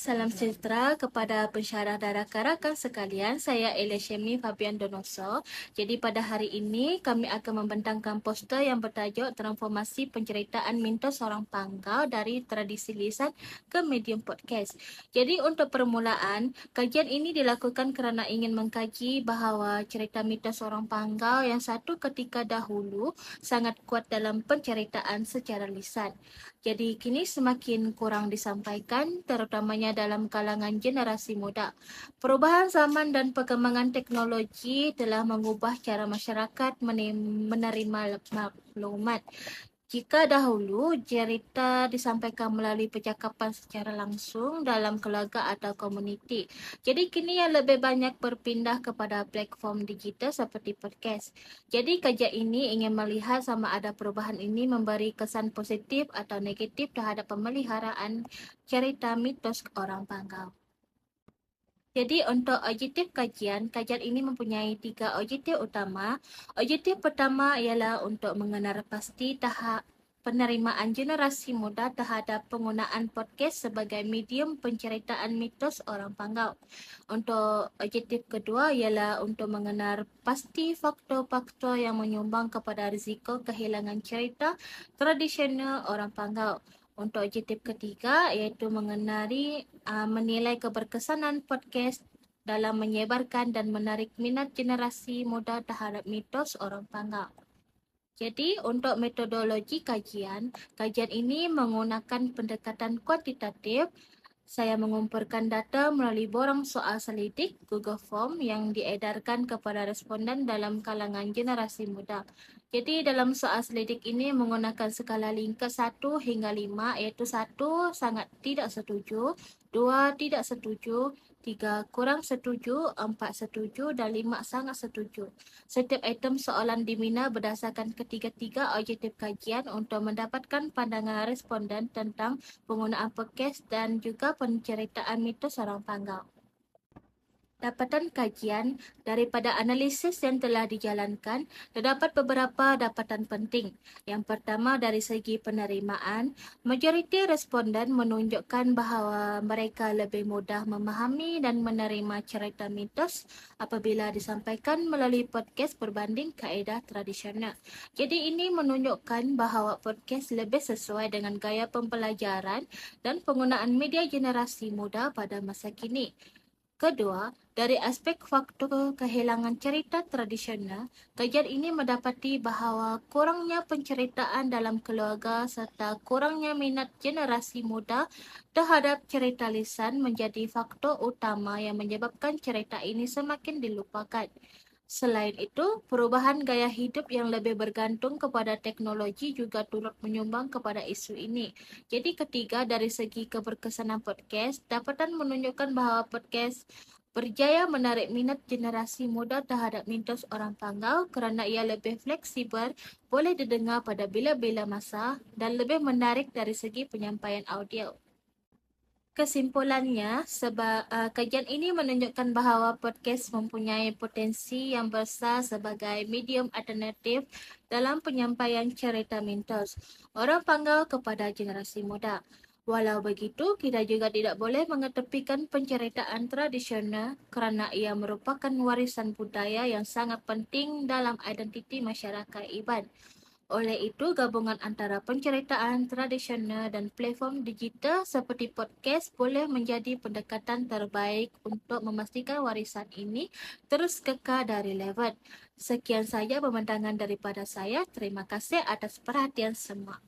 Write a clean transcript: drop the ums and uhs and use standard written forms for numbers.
Salam sejahtera kepada pensyarah dan rakan-rakan sekalian. Saya Elishemi Fabian Donoso. Jadi pada hari ini kami akan membentangkan poster yang bertajuk Transformasi Penceritaan Mitos Orang Panggau dari Tradisi Lisan ke Medium Podcast. Jadi untuk permulaan, kajian ini dilakukan kerana ingin mengkaji bahawa cerita mitos orang Panggau yang satu ketika dahulu sangat kuat dalam penceritaan secara lisan. Jadi kini semakin kurang disampaikan, terutamanya dalam kalangan generasi muda. Perubahan zaman dan perkembangan teknologi telah mengubah cara masyarakat menerima maklumat. Jika dahulu cerita disampaikan melalui percakapan secara langsung dalam keluarga atau komuniti, jadi kini yang lebih banyak berpindah kepada platform digital seperti podcast. Jadi kajian ini ingin melihat sama ada perubahan ini memberi kesan positif atau negatif terhadap pemeliharaan cerita mitos orang Panggau. Jadi untuk objektif kajian ini mempunyai 3 objektif utama. Objektif pertama ialah untuk mengenal pasti tahap penerimaan generasi muda terhadap penggunaan podcast sebagai medium penceritaan mitos orang Panggau. Untuk objektif kedua ialah untuk mengenal pasti faktor-faktor yang menyumbang kepada risiko kehilangan cerita tradisional orang Panggau. Untuk objektif ketiga iaitu menilai keberkesanan podcast dalam menyebarkan dan menarik minat generasi muda terhadap mitos orang Panggau. Jadi untuk metodologi kajian ini menggunakan pendekatan kuantitatif. Saya mengumpulkan data melalui borang soal selidik Google Form yang diedarkan kepada responden dalam kalangan generasi muda. Jadi dalam soal selidik ini menggunakan skala lingkar 1 hingga 5, iaitu 1 sangat tidak setuju, 2 tidak setuju, 3 kurang setuju, 4 setuju dan 5 sangat setuju. Setiap item soalan dibina berdasarkan ketiga-tiga objektif kajian untuk mendapatkan pandangan responden tentang penggunaan podcast dan juga penceritaan mitos orang Panggau. Dapatan kajian daripada analisis yang telah dijalankan, terdapat beberapa dapatan penting. Yang pertama dari segi penerimaan, majoriti responden menunjukkan bahawa mereka lebih mudah memahami dan menerima cerita mitos apabila disampaikan melalui podcast berbanding kaedah tradisional. Jadi ini menunjukkan bahawa podcast lebih sesuai dengan gaya pembelajaran dan penggunaan media generasi muda pada masa kini. Kedua, dari aspek faktor kehilangan cerita tradisional, kajian ini mendapati bahawa kurangnya penceritaan dalam keluarga serta kurangnya minat generasi muda terhadap cerita lisan menjadi faktor utama yang menyebabkan cerita ini semakin dilupakan. Selain itu, perubahan gaya hidup yang lebih bergantung kepada teknologi juga turut menyumbang kepada isu ini. Jadi ketiga, dari segi keberkesanan podcast, dapatan menunjukkan bahawa podcast berjaya menarik minat generasi muda terhadap mitos orang Panggau kerana ia lebih fleksibel, boleh didengar pada bila-bila masa dan lebih menarik dari segi penyampaian audio. Kesimpulannya, kajian ini menunjukkan bahawa podcast mempunyai potensi yang besar sebagai medium alternatif dalam penyampaian cerita mitos orang Panggau kepada generasi muda. Walau begitu, kita juga tidak boleh mengetepikan penceritaan tradisional kerana ia merupakan warisan budaya yang sangat penting dalam identiti masyarakat Iban. Oleh itu, gabungan antara penceritaan tradisional dan platform digital seperti podcast boleh menjadi pendekatan terbaik untuk memastikan warisan ini terus kekal dan relevan. Sekian saja pembentangan daripada saya. Terima kasih atas perhatian semua.